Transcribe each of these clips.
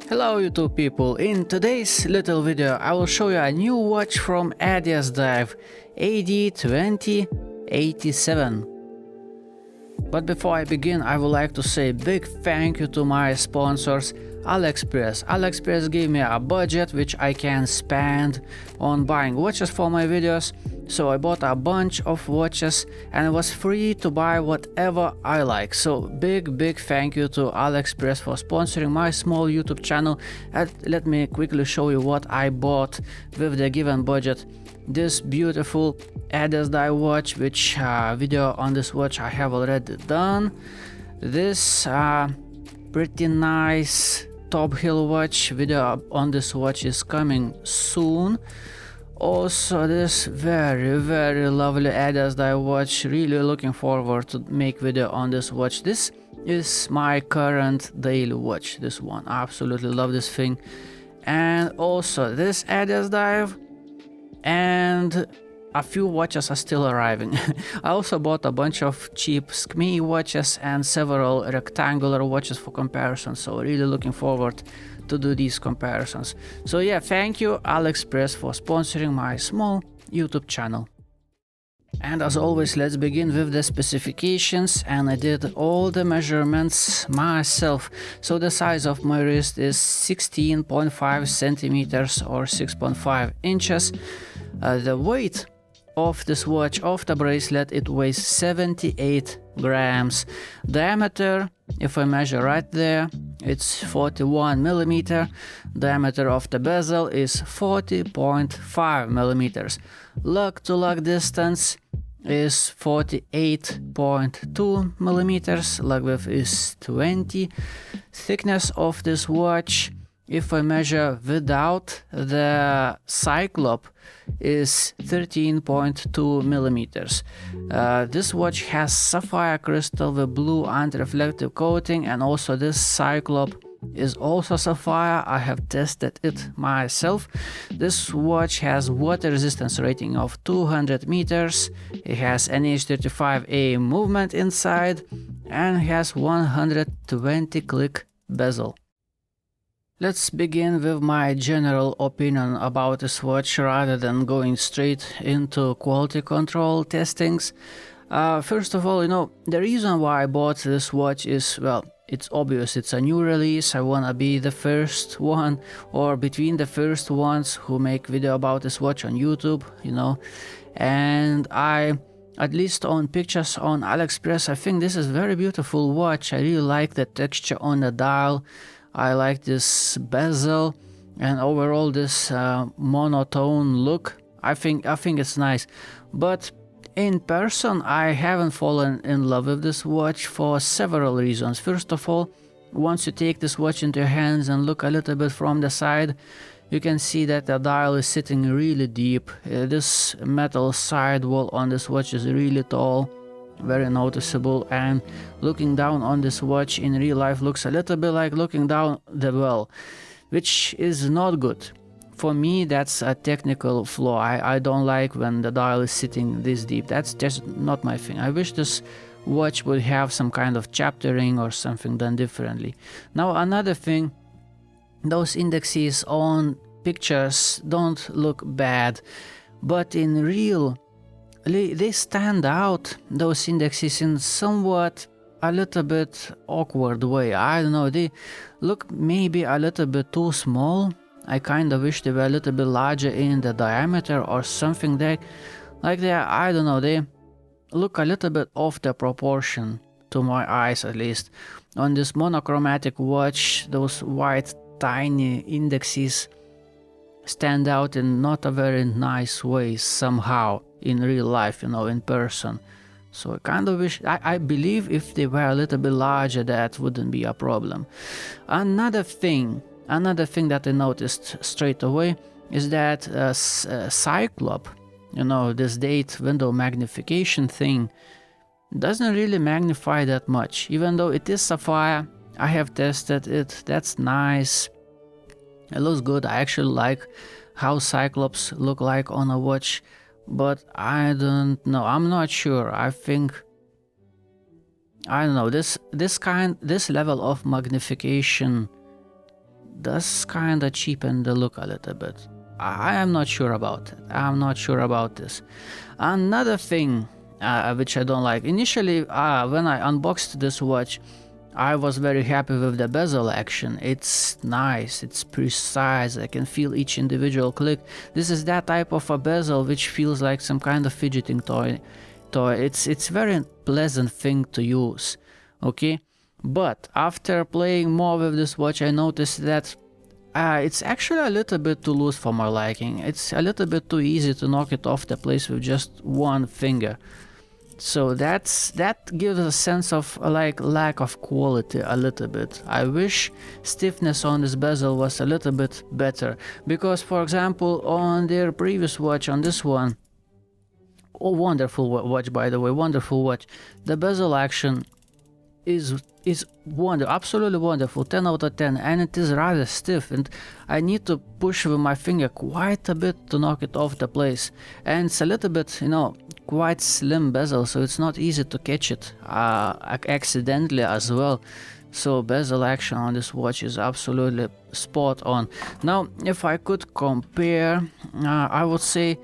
Hello YouTube people, in today's little video I will show you a new watch from Addiesdive AD2087. But before I begin, I would like to say big thank you to my sponsors AliExpress. AliExpress gave me a budget which I can spend on buying watches for my videos, so I bought a bunch of watches and it was free to buy whatever I like. So big thank you to AliExpress for sponsoring my small YouTube channel. And let me quickly show you what I bought with the given budget. This beautiful Addiesdive watch, which video on this watch I have already done. This pretty nice top hill watch, video on this watch is coming soon. Also this very lovely Addiesdive watch, really looking forward to make video on this watch. This is my current daily watch, this one, absolutely love this thing. And also this Addiesdive, and a few watches are still arriving. I also bought a bunch of cheap SKMI watches and several rectangular watches for comparison, so really looking forward to do these comparisons. So yeah, thank you AliExpress for sponsoring my small YouTube channel. And as always, let's begin with the specifications, and I did all the measurements myself. So the size of my wrist is 16.5 centimeters or 6.5 inches. The weight of this watch, of the bracelet, it weighs 78 grams. Diameter, if I measure right there, it's 41 millimeter. Diameter of the bezel is 40.5 millimeters. Lug to lug distance is 48.2 millimeters. Lug width is 20. Thickness of this watch, if I measure without the cyclop, is 13.2 millimeters. This watch has sapphire crystal with blue anti-reflective coating, and also this cyclop is also sapphire. I have tested it myself. This watch has water resistance rating of 200 meters. It has NH35A movement inside and has 120 click bezel. Let's begin with my general opinion about this watch rather than going straight into quality control testings. First of all, the reason why I bought this watch is, well, it's obvious. It's a new release. I wanna be the first one, or between the first ones who make video about this watch on YouTube, and at least on pictures on AliExpress, I think this is very beautiful watch. I really like the texture on the dial. I like this bezel and overall this monotone look. I think it's nice, but in person I haven't fallen in love with this watch for several reasons. First of all, once you take this watch into your hands and look a little bit from the side, you can see that the dial is sitting really deep. This metal sidewall on this watch is really tall, very noticeable, and looking down on this watch in real life looks a little bit like looking down the well, which is not good. For me, that's a technical flaw. I don't like when the dial is sitting this deep. That's just not my thing. I wish this watch would have some kind of chaptering or something done differently. Now another thing, those indexes on pictures don't look bad, but in real they stand out, those indexes, in somewhat a little bit awkward way. I don't know, they look maybe a little bit too small. I kind of wish they were a little bit larger in the diameter or something. I don't know, they look a little bit off the proportion to my eyes, at least. On this monochromatic watch, those white tiny indexes stand out in not a very nice way somehow in real life, in person. So I kind of wish, I believe if they were a little bit larger, that wouldn't be a problem. Another thing that I noticed straight away is that cyclop, this date window magnification thing, doesn't really magnify that much, even though it is sapphire. I have tested it, that's nice. It looks good. I actually like how cyclops look like on a watch, but I don't know. I'm not sure. I think I don't know, this level of magnification does kind of cheapen the look a little bit. I am not sure about it. I'm not sure about this. Another thing which I don't like. Initially, when I unboxed this watch, I was very happy with the bezel action. It's nice, it's precise, I can feel each individual click. This is that type of a bezel which feels like some kind of fidgeting toy. It's very pleasant thing to use, okay? But after playing more with this watch, I noticed that it's actually a little bit too loose for my liking. It's a little bit too easy to knock it off the place with just one finger. So that gives a sense of like lack of quality a little bit. I wish stiffness on this bezel was a little bit better, because for example on their previous watch, on this one, oh, wonderful watch by the way, wonderful watch, the bezel action is absolutely wonderful, 10 out of 10, and it is rather stiff, and I need to push with my finger quite a bit to knock it off the place, and it's a little bit, you know, quite slim bezel, so it's not easy to catch it accidentally as well. So bezel action on this watch is absolutely spot on. Now if I could compare, I would say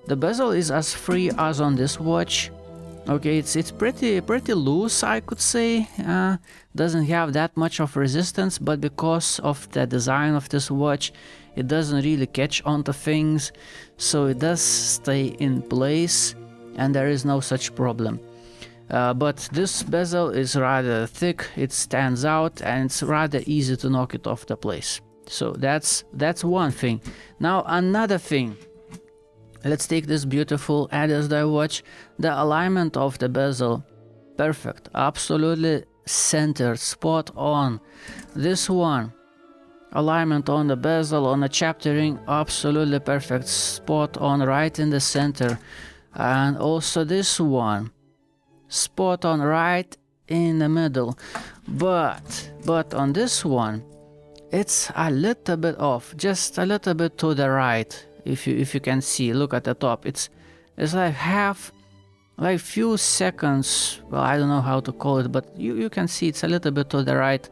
the bezel is as free as on this watch. Okay, it's pretty loose, I could say. Doesn't have that much of resistance, but because of the design of this watch, it doesn't really catch onto things, so it does stay in place and there is no such problem. But this bezel is rather thick, it stands out, and it's rather easy to knock it off the place. So that's one thing. Now another thing. Let's take this beautiful Addiesdive watch. The alignment of the bezel, perfect, absolutely centered, spot on. This one, alignment on the bezel, on the chapter ring, absolutely perfect, spot on, right in the center. And also this one, spot on, right in the middle. But on this one, it's a little bit off, just a little bit to the right. If you can see, look at the top, it's like like few seconds, well, I don't know how to call it, but you can see it's a little bit to the right.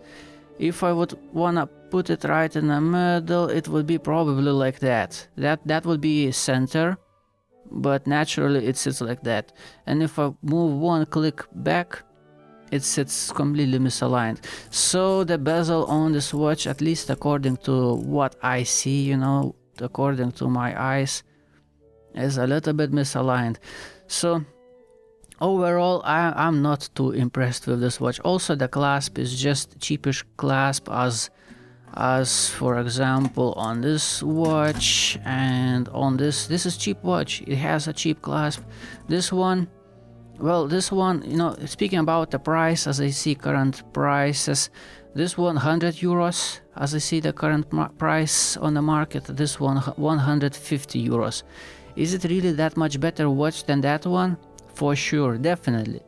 If I would wanna put it right in the middle, it would be probably like that. That would be center, but naturally it sits like that. And if I move one click back, it sits completely misaligned. So the bezel on this watch, at least according to what I see, you know, according to my eyes, is a little bit misaligned. So overall, I'm not too impressed with this watch. Also the clasp is just cheapish clasp as for example on this watch, and on this is cheap watch, it has a cheap clasp. This one, well, this one, you know, speaking about the price, as I see current prices, this one 100 euros, as I see the current price on the market, this one 150 euros. Is it really that much better watch than that one? For sure, definitely.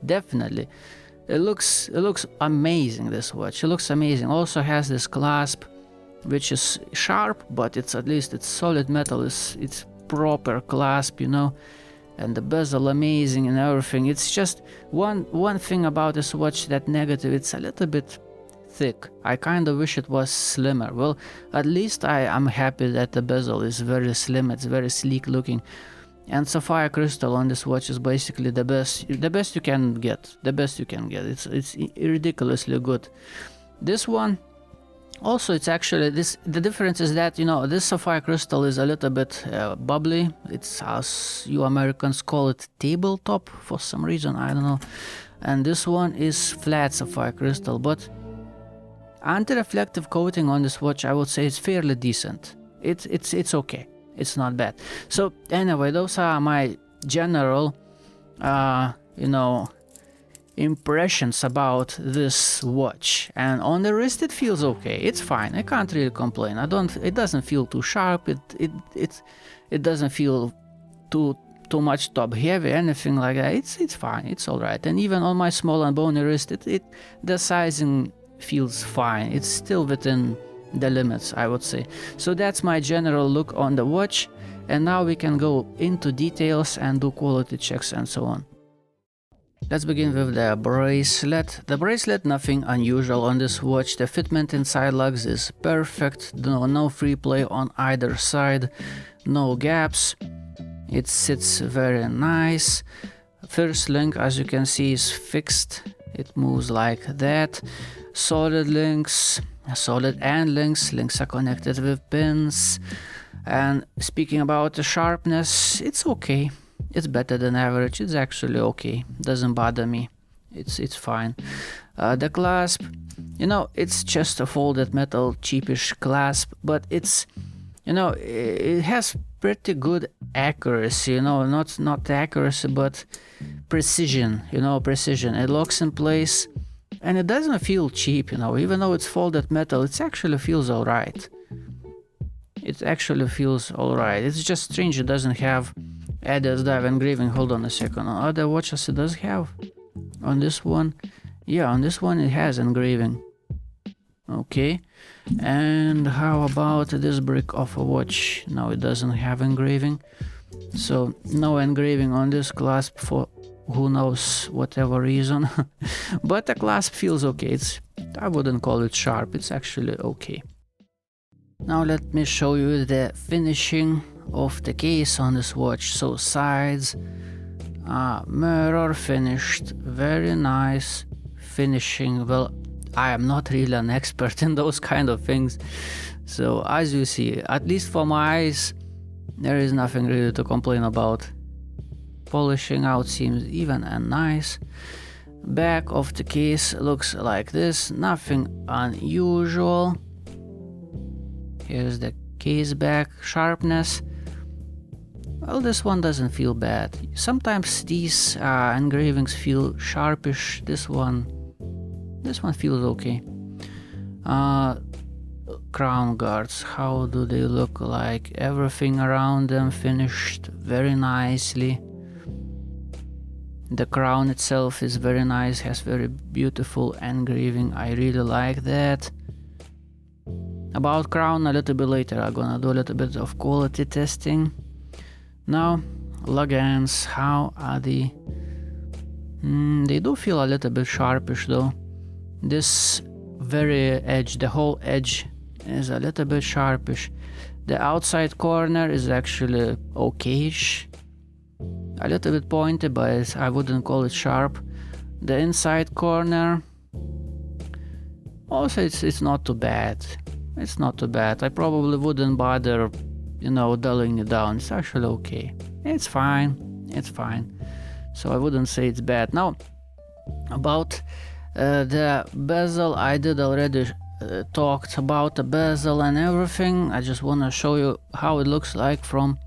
It looks amazing, this watch, it looks amazing. Also has this clasp, which is sharp, but it's at least it's solid metal, it's proper clasp, you know. And the bezel amazing and everything. It's just one thing about this watch that negative, it's a little bit thick. I kind of wish it was slimmer. Well, at least I am happy that the bezel is very slim, it's very sleek looking. And sapphire crystal on this watch is basically the best you can get. It's ridiculously good. This one also, it's actually the difference is that, you know, this sapphire crystal is a little bit bubbly. It's, as you Americans call it, tabletop for some reason, I don't know. And this one is flat sapphire crystal, but anti-reflective coating on this watch, I would say it's fairly decent. It's okay, it's not bad. So anyway, those are my general you know, impressions about this watch. And on the wrist it feels okay, it's fine, I can't really complain. It doesn't feel too sharp, it doesn't feel too much top heavy, anything like that. It's fine, it's all right. And even on my small and bony wrist, the sizing feels fine, it's still within the limits, I would say. So that's my general look on the watch, and now we can go into details and do quality checks and so on. Let's begin with the bracelet. The bracelet, nothing unusual on this watch. The fitment inside lugs is perfect. No free play on either side. No gaps. It sits very nice. First link, as you can see, is fixed. It moves like that. Solid links, solid end links. Links are connected with pins. And speaking about the sharpness, it's okay. It's better than average. It's actually okay. Doesn't bother me. It's fine. The clasp, you know, it's just a folded metal cheapish clasp, but it's, you know, it has pretty good accuracy, you know, not accuracy, but precision, you know, precision. It locks in place and it doesn't feel cheap, you know, even though it's folded metal, it actually feels alright. It actually feels alright. It's just strange it doesn't have Addiesdive engraving. Hold on a second. On other watches it does have. On this one, yeah, on this one it has engraving. Okay. And how about this brick of a watch? No, it doesn't have engraving. So no engraving on this clasp for who knows whatever reason. But the clasp feels okay. I wouldn't call it sharp. It's actually okay. Now let me show you the finishing of the case on this watch. So sides, mirror finished, very nice finishing. Well, I am not really an expert in those kind of things, so as you see, at least for my eyes, there is nothing really to complain about. Polishing out seems even and nice. Back of the case looks like this, nothing unusual. Here's the case back. Sharpness, well, this one doesn't feel bad. Sometimes these engravings feel sharpish. This one feels okay. Crown guards, how do they look like? Everything around them finished very nicely. The crown itself is very nice, has very beautiful engraving. I really like that. About crown a little bit later. I'm gonna do a little bit of quality testing. Now, lug ends, how are they? They do feel a little bit sharpish though. This very edge, the whole edge is a little bit sharpish. The outside corner is actually okayish. A little bit pointy, but I wouldn't call it sharp. The inside corner, also it's not too bad. It's not too bad. I probably wouldn't bother, you know, dulling it down. It's actually okay. It's fine. It's fine. So I wouldn't say it's bad. Now, about the bezel, I did already talked about the bezel and everything. I just want to show you how it looks like from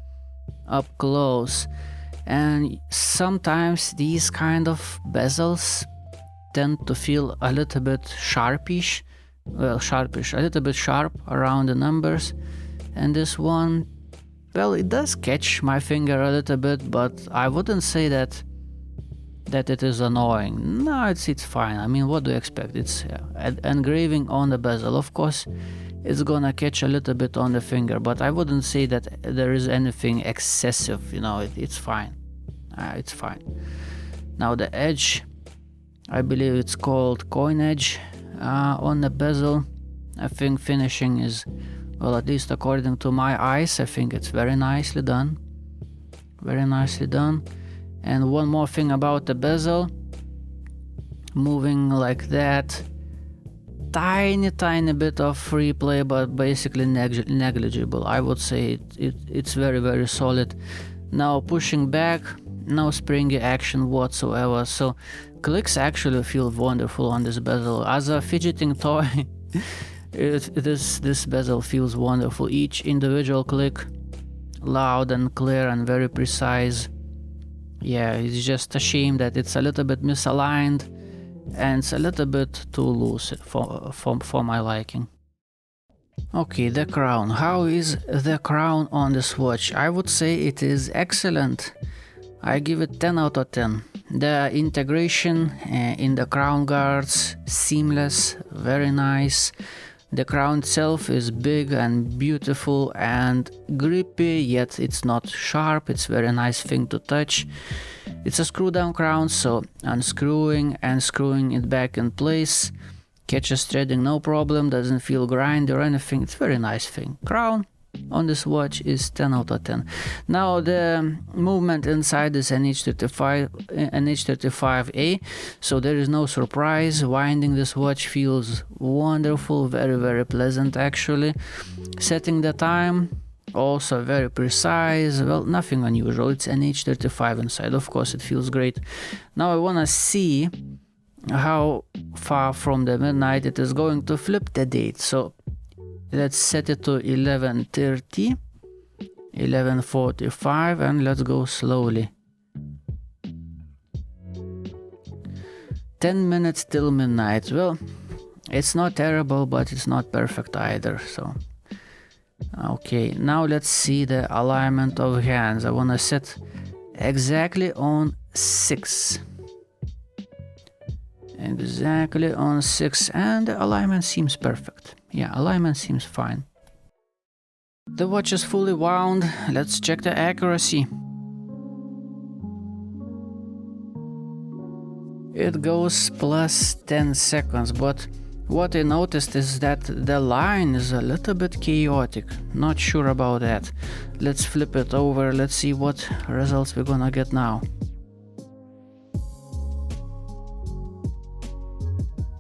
up close. And sometimes these kind of bezels tend to feel a little bit sharpish. Well, sharpish, a little bit sharp around the numbers. And this one, well, it does catch my finger a little bit, but I wouldn't say that it is annoying. No, it's fine. I mean, what do you expect? It's engraving on the bezel. Of course, it's gonna catch a little bit on the finger, but I wouldn't say that there is anything excessive, you know, it's fine. It's fine. Now the edge, I believe it's called coin edge on the bezel. I think finishing is, well, at least according to my eyes, I think it's very nicely done. Very nicely done. And one more thing about the bezel, moving like that, tiny bit of free play, but basically negligible. I would say it's very solid. Now pushing back, no springy action whatsoever, so clicks actually feel wonderful on this bezel. As a fidgeting toy, this bezel feels wonderful. Each individual click, loud and clear and very precise. Yeah, it's just a shame that it's a little bit misaligned and it's a little bit too loose for my liking. Okay, the crown. How is the crown on this watch? I would say it is excellent. I give it 10 out of 10. The integration in the crown guards, seamless, very nice. The crown itself is big and beautiful and grippy, yet it's not sharp. It's very nice thing to touch. It's a screw down crown, so unscrewing and screwing it back in place catches threading no problem, doesn't feel grind or anything. It's a very nice thing. Crown on this watch is 10 out of 10. Now the movement inside is an H35A, so there is no surprise. Winding this watch feels wonderful, very pleasant actually. Setting the time, also very precise. Well, nothing unusual. It's an H35 inside. Of course it feels great. Now I wanna see how far from the midnight it is going to flip the date. So let's set it to 11:30, 11:45, and let's go slowly. 10 minutes till midnight. Well, it's not terrible, but it's not perfect either. So okay, now let's see the alignment of hands. I want to set exactly on 6. Exactly on 6, and the alignment seems perfect. Yeah, alignment seems fine. The watch is fully wound. Let's check the accuracy. It goes plus 10 seconds, but what I noticed is that the line is a little bit chaotic. Not sure about that. Let's flip it over. Let's see what results we're gonna get now.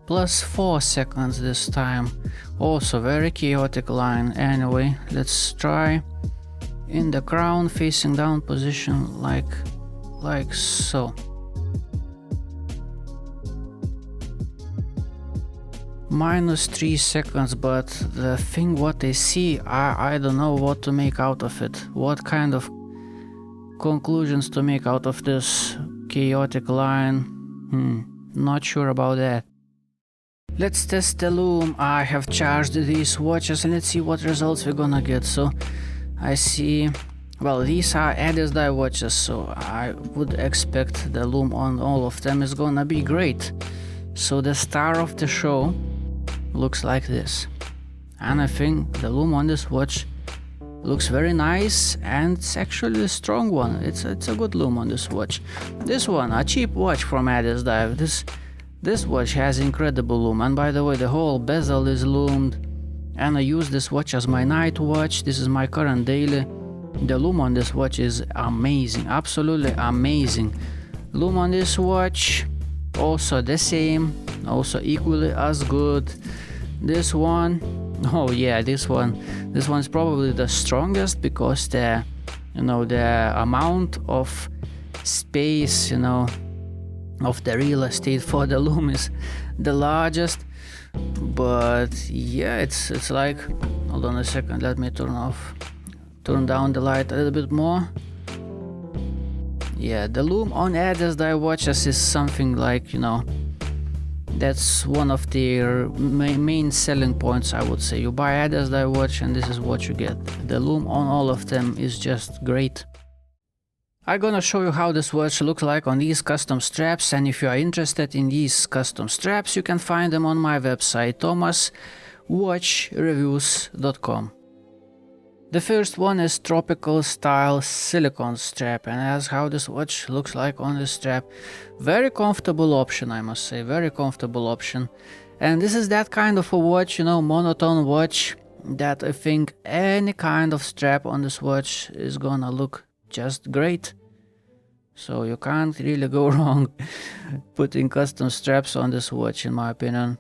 Plus 4 seconds this time. Also very chaotic line. Anyway, let's try in the crown facing down position like so. Minus 3 seconds, but the thing what I see, I don't know what to make out of it. What kind of conclusions to make out of this chaotic line? Not sure about that. Let's test the Lume. I have charged these watches and let's see what results we're gonna get. So I see, well, these are Addiesdive watches, so I would expect the Lume on all of them is gonna be great. So the star of the show looks like this, and I think the Lume on this watch looks very nice, and it's actually a strong one. It's a good Lume on this watch. This one, a cheap watch from Addiesdive. This watch has incredible Lume, and by the way, the whole bezel is lumed, and I use this watch as my night watch. This is my current daily. The Lume on this watch is amazing, absolutely amazing. Lume on this watch also the same, also equally as good. This one, oh yeah, this one's probably the strongest, because the amount of space, of the real estate for the Lume is the largest. But yeah, it's like, hold on a second, let me turn down the light a little bit more. Yeah, the Lume on Addiesdive watches is something like, that's one of their main selling points, I would say. You buy Addiesdive watch and this is what you get. The Lume on all of them is just great. I'm gonna show you how this watch looks like on these custom straps, and if you are interested in these custom straps, you can find them on my website, thomaswatchreviews.com. The first one is tropical style silicone strap, and that's how this watch looks like on the strap. Very comfortable option, I must say, very comfortable option. And this is that kind of a watch, monotone watch, that I think any kind of strap on this watch is gonna look just great. So you can't really go wrong putting custom straps on this watch, in my opinion.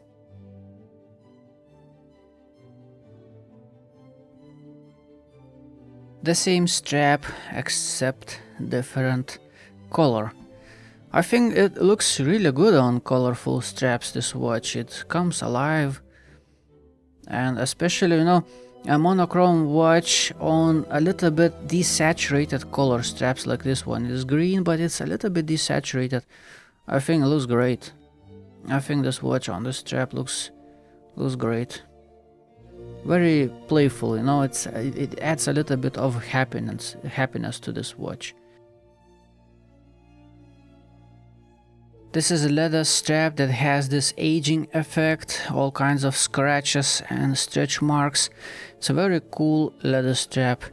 The same strap, except different color. I think it looks really good on colorful straps, this watch. It comes alive, and especially, a monochrome watch on a little bit desaturated color straps like this one. It is green, but it's a little bit desaturated. I think it looks great. I think this watch on the strap looks great. Very playful, it adds a little bit of happiness to this watch. This is a leather strap that has this aging effect, all kinds of scratches and stretch marks. It's a very cool leather strap.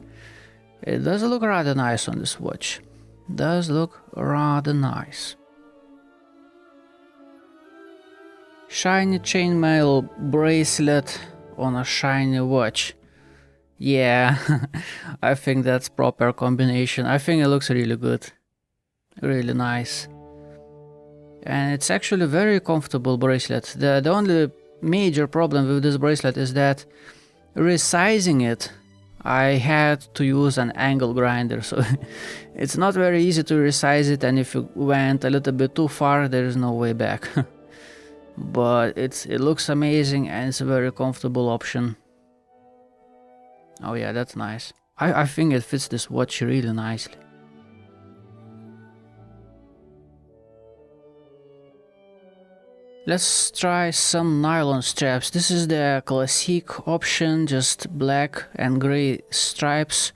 It does look rather nice on this watch. Does look rather nice. Shiny chainmail bracelet on a shiny watch. Yeah, I think that's proper combination. I think it looks really good. Really nice. And it's actually a very comfortable bracelet. The only major problem with this bracelet is that resizing it, I had to use an angle grinder, so it's not very easy to resize it, and if you went a little bit too far, there is no way back. But it looks amazing and it's a very comfortable option. Oh yeah, that's nice. I think it fits this watch really nicely. Let's try some nylon straps. This is the classic option, just black and gray stripes,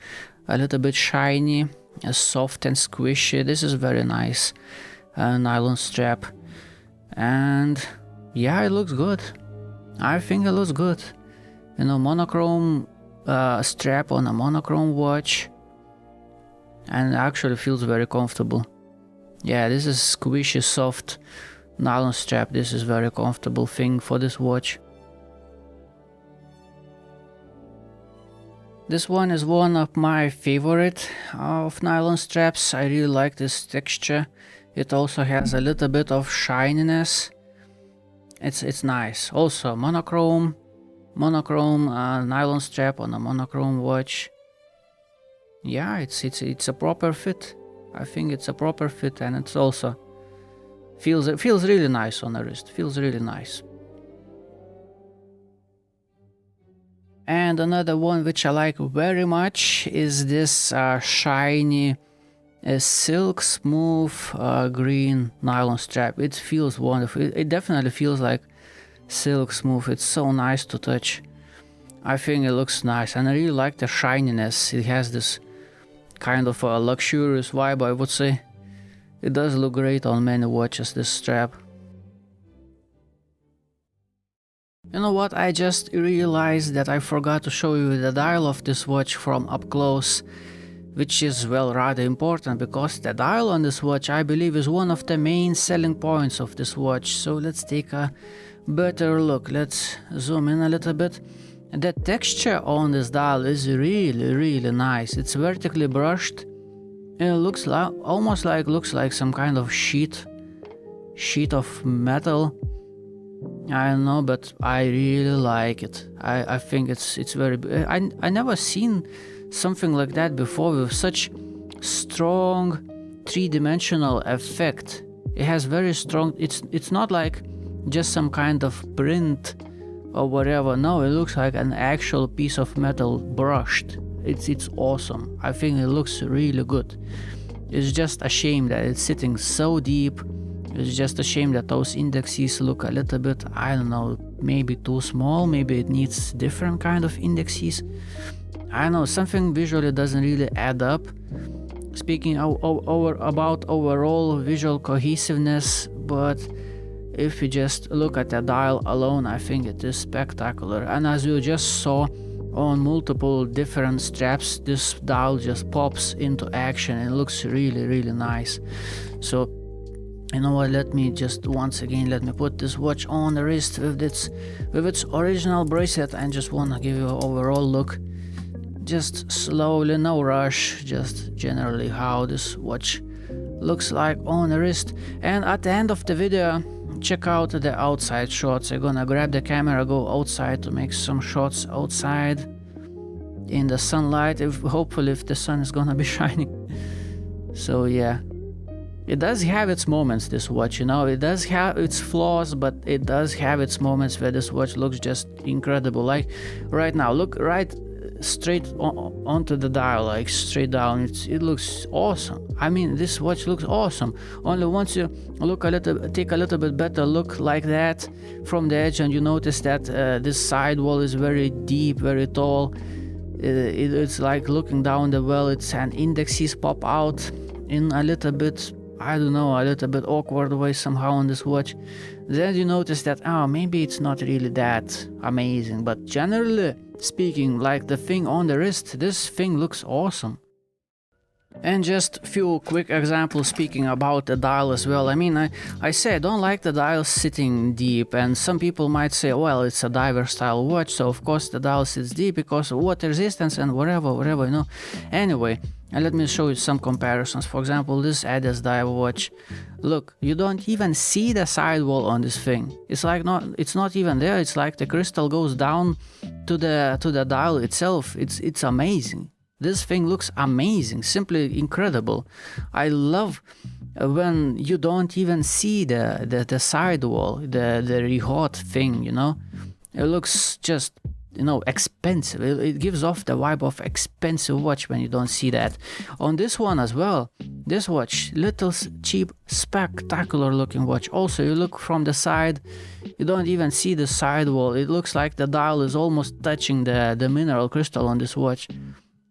a little bit shiny, soft and squishy. This is very nice nylon strap. And yeah, it looks good. I think it looks good. You know, monochrome strap on a monochrome watch, and actually feels very comfortable. Yeah, this is squishy, soft nylon strap. This is very comfortable thing for this watch. This one is one of my favorite of nylon straps. I really like this texture. It also has a little bit of shininess. It's nice. Also monochrome nylon strap on a monochrome watch. Yeah, it's a proper fit. I think it's a proper fit, and it's also feels really nice on the wrist. Feels really nice. And another one which I like very much is this shiny silk smooth green nylon strap. It feels wonderful. It definitely feels like silk smooth. It's so nice to touch. I think it looks nice, and I really like the shininess. It has this kind of a luxurious vibe, I would say. It does look great on many watches, this strap. You know what, I just realized that I forgot to show you the dial of this watch from up close, which is, well, rather important, because the dial on this watch, I believe, is one of the main selling points of this watch. So let's take a better look. Let's zoom in a little bit. The texture on this dial is really nice. It's vertically brushed. It looks like looks like some kind of sheet of metal. I don't know, but I really like it. I think it's very. I never seen something like that before with such strong three-dimensional effect. It has very strong. It's not like just some kind of print or whatever. No, it looks like an actual piece of metal brushed. It's awesome. I think it looks really good. It's just a shame that it's sitting so deep. It's just a shame that those indexes look a little bit, I don't know, maybe too small. Maybe it needs different kind of indexes. I don't know, something visually doesn't really add up. Speaking about overall visual cohesiveness, but if you just look at the dial alone, I think it is spectacular. And as you just saw on multiple different straps, this dial just pops into action and looks really nice. So, you know what, let me put this watch on the wrist with its original bracelet, and just wanna give you an overall look. Just slowly, no rush, just generally how this watch looks like on the wrist. And at the end of the video, check out the outside shots. I'm gonna grab the camera, go outside to make some shots outside in the sunlight, hopefully if the sun is gonna be shining. So yeah, it does have its moments, this watch, you know. It does have its flaws, but it does have its moments where this watch looks just incredible. Like right now, look right straight onto the dial, like straight down. It looks awesome. I mean, this watch looks awesome. Only once you take a little bit better look like that from the edge, and you notice that this sidewall is very deep, very tall. It's like looking down the well. And indexes pop out in a little bit, I don't know, a little bit awkward way somehow on this watch. Then you notice that, oh, maybe it's not really that amazing, but generally speaking, like the thing on the wrist, this thing looks awesome. And just few quick examples speaking about the dial as well. I mean, I say I don't like the dial sitting deep, and some people might say, well, it's a diver style watch, so of course the dial sits deep because of water resistance and whatever, you know. Anyway, and let me show you some comparisons. For example, this Addiesdive watch. Look, you don't even see the sidewall on this thing. It's like it's not even there. It's like the crystal goes down to the dial itself. It's amazing. This thing looks amazing, simply incredible. I love when you don't even see the sidewall, the rehaut thing, you know. It looks just, you know, expensive. It gives off the vibe of expensive watch when you don't see that. On this one as well, this watch, little cheap, spectacular looking watch. Also, you look from the side, you don't even see the sidewall. It looks like the dial is almost touching the mineral crystal on this watch.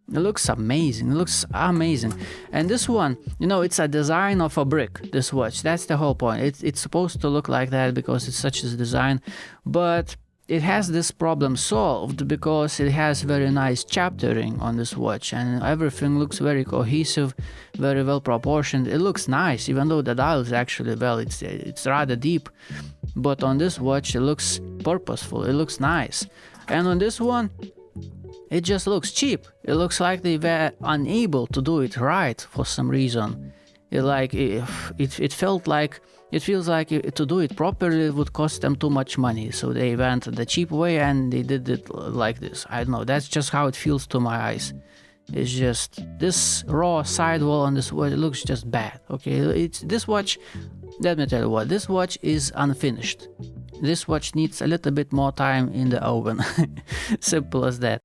It looks amazing. It looks amazing. And this one, you know, it's a design of a brick, this watch. That's the whole point. It's supposed to look like that because it's such a design. But it has this problem solved because it has very nice chaptering on this watch. And everything looks very cohesive, very well proportioned. It looks nice, even though the dial is actually, well, it's rather deep. But on this watch, it looks purposeful. It looks nice. And on this one, it just looks cheap. It looks like they were unable to do it right for some reason. It feels like to do it properly would cost them too much money. So they went the cheap way and they did it like this. I don't know. That's just how it feels to my eyes. It's just this raw sidewall on this watch. It looks just bad. Okay, this watch. Let me tell you what. This watch is unfinished. This watch needs a little bit more time in the oven. Simple as that.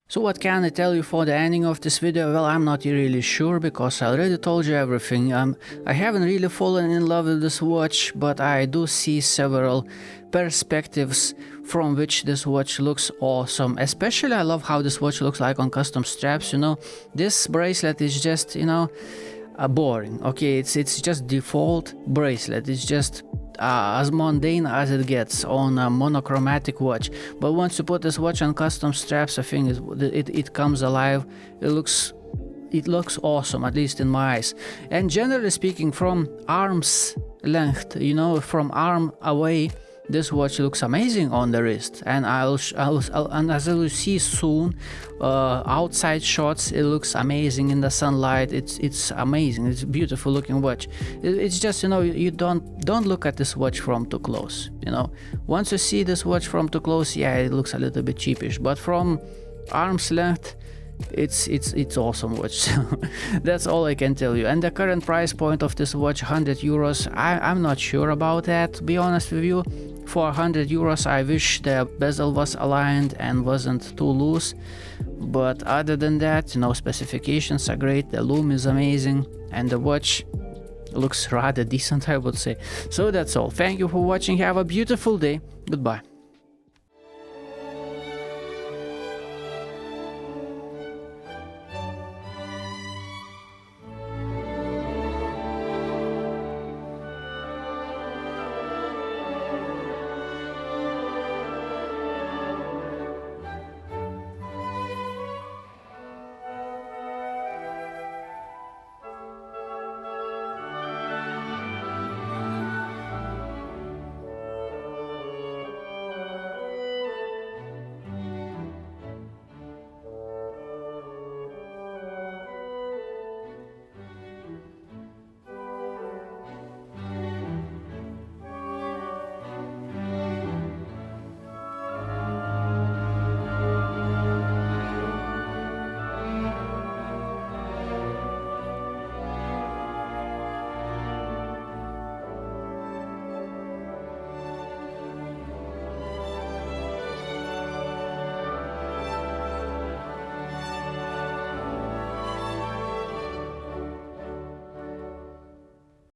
So what can I tell you for the ending of this video? Well, I'm not really sure because I already told you everything. I haven't really fallen in love with this watch, but I do see several perspectives from which this watch looks awesome. Especially I love how this watch looks like on custom straps, you know. This bracelet is just, you know, boring. Okay, it's just default bracelet. It's just as mundane as it gets on a monochromatic watch. But once you put this watch on custom straps, I think it comes alive. It looks awesome, at least in my eyes. And generally speaking, from arm's length, you know, from arm away, this watch looks amazing on the wrist. And and as you'll see soon, outside shots, it looks amazing in the sunlight. It's amazing. It's a beautiful looking watch. It's just, you know, you don't look at this watch from too close. You know, once you see this watch from too close, yeah, it looks a little bit cheapish. But from arm's length, it's awesome watch. So that's all I can tell you. And the current price point of this watch, 100 euros, I'm not sure about that, to be honest with you. For 100 euros, I wish the bezel was aligned and wasn't too loose. But other than that, you know, specifications are great, the Lume is amazing, and the watch looks rather decent, I would say. So that's all. Thank you for watching. Have a beautiful day. Goodbye.